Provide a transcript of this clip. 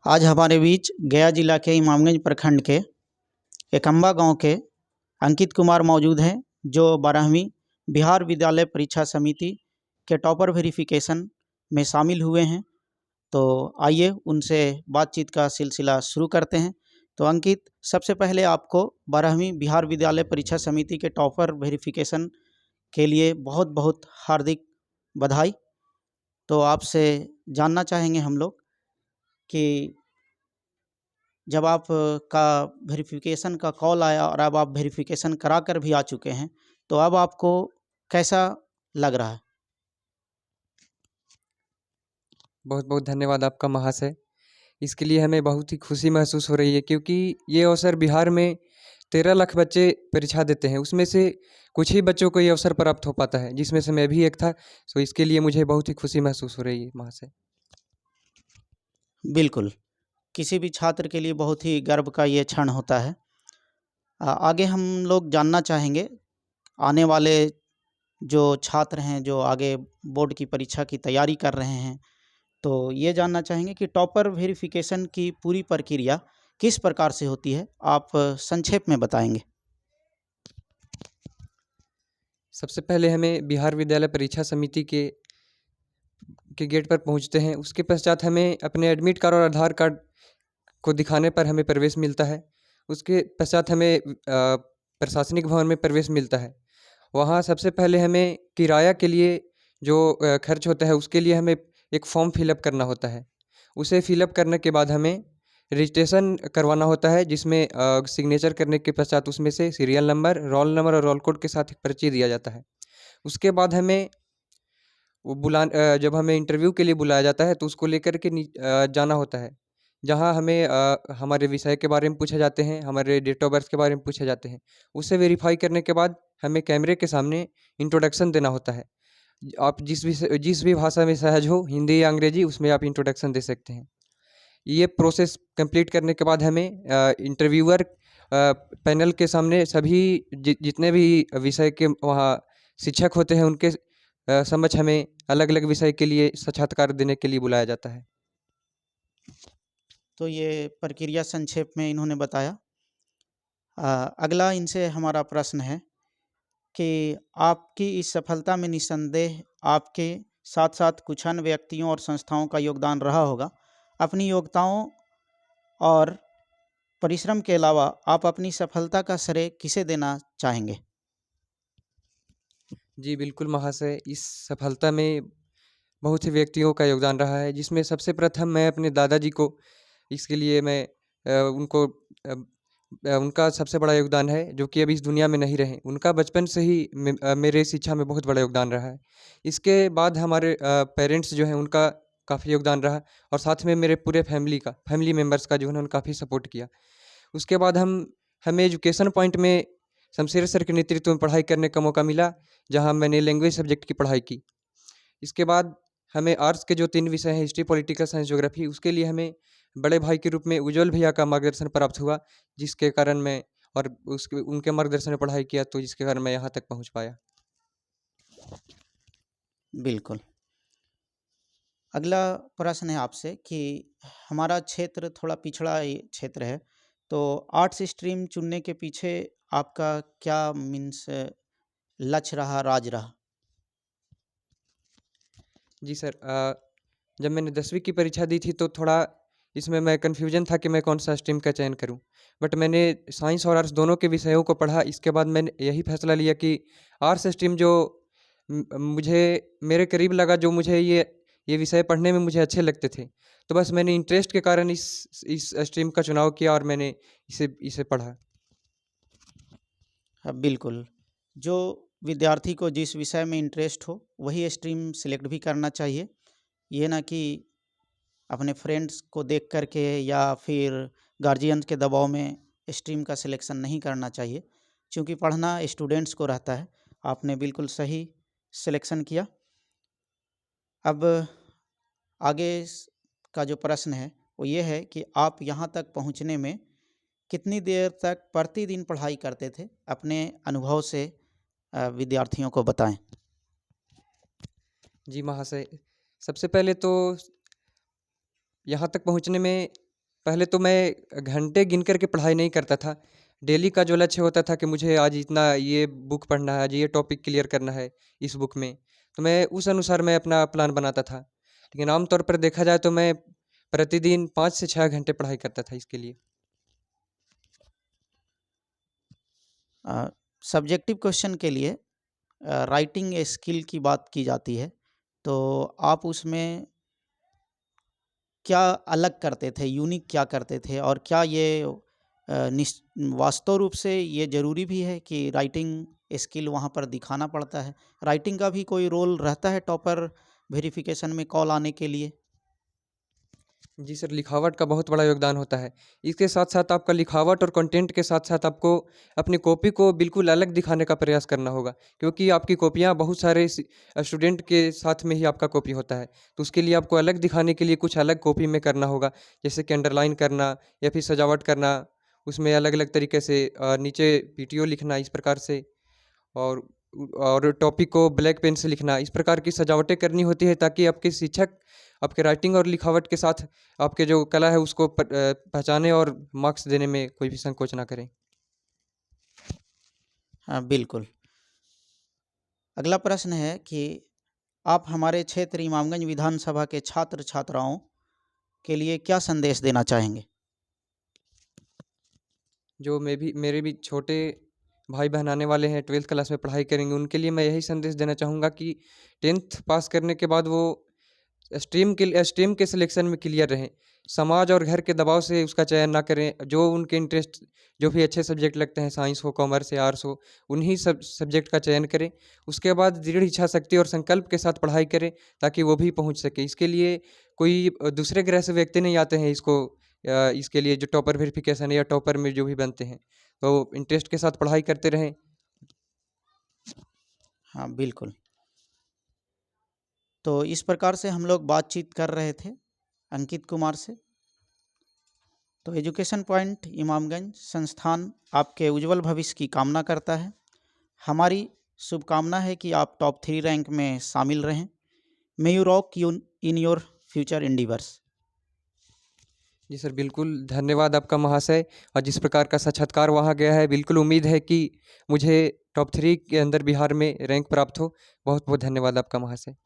आज हमारे बीच गया जिला के इमामगंज प्रखंड के एकम्बा गांव के अंकित कुमार मौजूद हैं, जो 12वीं बिहार विद्यालय परीक्षा समिति के टॉपर वेरिफिकेशन में शामिल हुए हैं। तो आइए उनसे बातचीत का सिलसिला शुरू करते हैं। तो अंकित, सबसे पहले आपको 12वीं बिहार विद्यालय परीक्षा समिति के टॉपर वेरिफिकेशन के लिए बहुत बहुत हार्दिक बधाई। तो आपसे जानना चाहेंगे हम लोग कि जब आप का वेरिफिकेशन का कॉल आया और अब आप वेरिफिकेशन करा कर भी आ चुके हैं, तो अब आपको कैसा लग रहा है? बहुत बहुत धन्यवाद आपका महाशय। इसके लिए हमें बहुत ही खुशी महसूस हो रही है, क्योंकि ये अवसर बिहार में 13 लाख बच्चे परीक्षा देते हैं, उसमें से कुछ ही बच्चों को ये अवसर प्राप्त हो पाता है, जिसमें से मैं भी एक था। तो इसके लिए मुझे बहुत ही खुशी महसूस हो रही है महाशय। बिल्कुल, किसी भी छात्र के लिए बहुत ही गर्व का ये क्षण होता है। आगे हम लोग जानना चाहेंगे, आने वाले जो छात्र हैं जो आगे बोर्ड की परीक्षा की तैयारी कर रहे हैं, तो ये जानना चाहेंगे कि टॉपर वेरिफिकेशन की पूरी प्रक्रिया किस प्रकार से होती है, आप संक्षेप में बताएंगे? सबसे पहले हमें बिहार विद्यालय परीक्षा समिति के गेट पर पहुंचते हैं। उसके पश्चात हमें अपने एडमिट कार्ड और आधार कार्ड को दिखाने पर हमें प्रवेश मिलता है। उसके पश्चात हमें प्रशासनिक भवन में प्रवेश मिलता है। वहाँ सबसे पहले हमें किराया के लिए जो खर्च होता है, उसके लिए हमें एक फॉर्म फिलअप करना होता है। उसे फिलअप करने के बाद हमें रजिस्ट्रेशन करवाना होता है, जिसमें सिग्नेचर करने के पश्चात उसमें से सीरियल नंबर, रोल नंबर और रोल कोड के साथ एक पर्ची दिया जाता है। उसके बाद हमें जब हमें इंटरव्यू के लिए बुलाया जाता है, तो उसको लेकर के जाना होता है, जहाँ हमें हमारे विषय के बारे में पूछे जाते हैं, हमारे डेट ऑफ बर्थ के बारे में पूछे जाते हैं। उसे वेरीफाई करने के बाद हमें कैमरे के सामने इंट्रोडक्शन देना होता है। आप जिस भी भाषा में सहज हो, हिंदी या अंग्रेजी, उसमें आप इंट्रोडक्शन दे सकते हैं। ये प्रोसेस कंप्लीट करने के बाद हमें इंटरव्यूअर पैनल के सामने सभी जितने भी विषय के वहाँ शिक्षक होते हैं, उनके समक्ष हमें अलग अलग विषय के लिए साक्षात्कार देने के लिए बुलाया जाता है। तो ये प्रक्रिया संक्षेप में इन्होंने बताया। अगला इनसे हमारा प्रश्न है कि आपकी इस सफलता में निस्संदेह आपके साथ साथ कुछ अन्य व्यक्तियों और संस्थाओं का योगदान रहा होगा। अपनी योग्यताओं और परिश्रम के अलावा आप अपनी सफलता का श्रेय किसे देना चाहेंगे? जी बिल्कुल महाशय, इस सफलता में बहुत से व्यक्तियों का योगदान रहा है, जिसमें सबसे प्रथम मैं अपने दादाजी को, इसके लिए मैं उनका सबसे बड़ा योगदान है, जो कि अभी इस दुनिया में नहीं रहे। उनका बचपन से ही मेरे शिक्षा में बहुत बड़ा योगदान रहा है। इसके बाद हमारे पेरेंट्स जो हैं, उनका काफ़ी योगदान रहा, और साथ में मेरे पूरे फैमिली मेम्बर्स का जो उन्होंने काफ़ी सपोर्ट किया। उसके बाद हमें एजुकेशन पॉइंट में शमशेर सर के नेतृत्व में पढ़ाई करने का मौका मिला, जहाँ मैंने लैंग्वेज सब्जेक्ट की पढ़ाई की। इसके बाद हमें आर्ट्स के जो 3 विषय हैं, हिस्ट्री, पॉलिटिकल साइंस, ज्योग्राफी, उसके लिए हमें बड़े भाई के रूप में उज्ज्वल भैया का मार्गदर्शन प्राप्त हुआ, जिसके कारण मैं और उसके उनके मार्गदर्शन में पढ़ाई किया, तो जिसके कारण मैं यहाँ तक पहुँच पाया। बिल्कुल। अगला प्रश्न है आपसे कि हमारा क्षेत्र थोड़ा पिछड़ा क्षेत्र है, तो आर्ट्स स्ट्रीम चुनने के पीछे आपका क्या मीन्स लक्ष्य रहा, राज रहा? जी सर, जब मैंने 10वीं की परीक्षा दी थी, तो थोड़ा इसमें मैं कन्फ्यूजन था कि मैं कौन-सा स्ट्रीम का चयन करूँ। बट मैंने साइंस और आर्ट्स दोनों के विषयों को पढ़ा। इसके बाद मैंने यही फैसला लिया कि आर्ट्स स्ट्रीम जो मुझे मेरे करीब लगा, जो मुझे ये विषय पढ़ने में मुझे अच्छे लगते थे। तो बस मैंने इंटरेस्ट के कारण इस स्ट्रीम का चुनाव किया, और मैंने इसे पढ़ा। बिल्कुल। जो विद्यार्थी को जिस विषय में इंटरेस्ट हो, वही स्ट्रीम सेलेक्ट भी करना चाहिए। ये ना कि अपने फ्रेंड्स को देख कर के या फिर गार्जियंस के दबाव में स्ट्रीम का सिलेक्शन नहीं करना चाहिए, क्योंकि पढ़ना स्टूडेंट्स को रहता है। आपने बिल्कुल सही सिलेक्शन किया। अब आगे का जो प्रश्न है वो ये है कि आप यहाँ तक पहुँचने में कितनी देर तक प्रतिदिन पढ़ाई करते थे? अपने अनुभव से विद्यार्थियों को बताएं। जी महाशय, सबसे पहले तो यहाँ तक पहुँचने में पहले तो मैं घंटे गिन कर के पढ़ाई नहीं करता था। डेली का जो लक्ष्य होता था कि मुझे आज इतना ये बुक पढ़ना है, आज ये टॉपिक क्लियर करना है इस बुक में, तो मैं उस अनुसार मैं अपना प्लान बनाता था। लेकिन आम तौर पर देखा जाए तो मैं प्रतिदिन 5 से 6 घंटे पढ़ाई करता था इसके लिए। सब्जेक्टिव क्वेश्चन के लिए राइटिंग स्किल की बात की जाती है, तो आप उसमें क्या अलग करते थे, यूनिक क्या करते थे, और क्या ये वास्तव रूप से ये ज़रूरी भी है कि राइटिंग स्किल वहाँ पर दिखाना पड़ता है? राइटिंग का भी कोई रोल रहता है टॉपर वेरिफिकेशन में कॉल आने के लिए? जी सर, लिखावट का बहुत बड़ा योगदान होता है। इसके साथ-साथ आपका लिखावट और कंटेंट के साथ-साथ आपको अपनी कॉपी को बिल्कुल अलग दिखाने का प्रयास करना होगा, क्योंकि आपकी कॉपियाँ बहुत सारे स्टूडेंट के साथ में ही आपका कॉपी होता है। तो उसके लिए आपको अलग दिखाने के लिए कुछ अलग कॉपी में करना होगा, जैसे कि अंडरलाइन करना या फिर सजावट करना, उसमें अलग-अलग तरीके से नीचे पीटीओ लिखना इस प्रकार से, और टॉपिक को ब्लैक पेन से लिखना, इस प्रकार की सजावटें करनी होती है ताकि आपके शिक्षक आपके राइटिंग और लिखावट के साथ आपके जो कला है उसको पहचाने और मार्क्स देने में कोई भी संकोच ना करें। हाँ, बिल्कुल। अगला प्रश्न है कि आप हमारे क्षेत्र इमामगंज विधानसभा के छात्र-छात्राओं के लिए क्या संदेश देना चाहेंगे? जो मेरे भी छोटे भाई-बहन आने वाले हैं, 12th क्लास में पढ़ाई करेंगे, उनके लिए मैं यही संदेश देना चाहूँगा कि 10th पास करने के बाद वो स्ट्रीम के सिलेक्शन में क्लियर रहें। समाज और घर के दबाव से उसका चयन ना करें। जो उनके इंटरेस्ट, जो भी अच्छे सब्जेक्ट लगते हैं, साइंस हो, कॉमर्स या आर्ट्स हो, उन्हीं सब सब्जेक्ट का चयन करें। उसके बाद दृढ़ इच्छा शक्ति और संकल्प के साथ पढ़ाई करें ताकि वो भी पहुँच सके। इसके लिए कोई दूसरे ग्रह से व्यक्ति नहीं आते हैं इसके लिए जो टॉपर वेरिफिकेशन है या टॉपर में जो भी बनते हैं। तो इंटरेस्ट के साथ पढ़ाई करते रहें। हाँ, बिल्कुल। तो इस प्रकार से हम लोग बातचीत कर रहे थे अंकित कुमार से। तो एजुकेशन पॉइंट इमामगंज संस्थान आपके उज्जवल भविष्य की कामना करता है। हमारी शुभकामना है कि आप टॉप 3 रैंक में शामिल रहें। May you rock you in your future endeavours. जी सर, बिल्कुल धन्यवाद आपका महाशय। और जिस प्रकार का साक्षात्कार वहाँ गया है, बिल्कुल उम्मीद है कि मुझे टॉप 3 के अंदर बिहार में रैंक प्राप्त हो। बहुत-बहुत धन्यवाद आपका महाशय।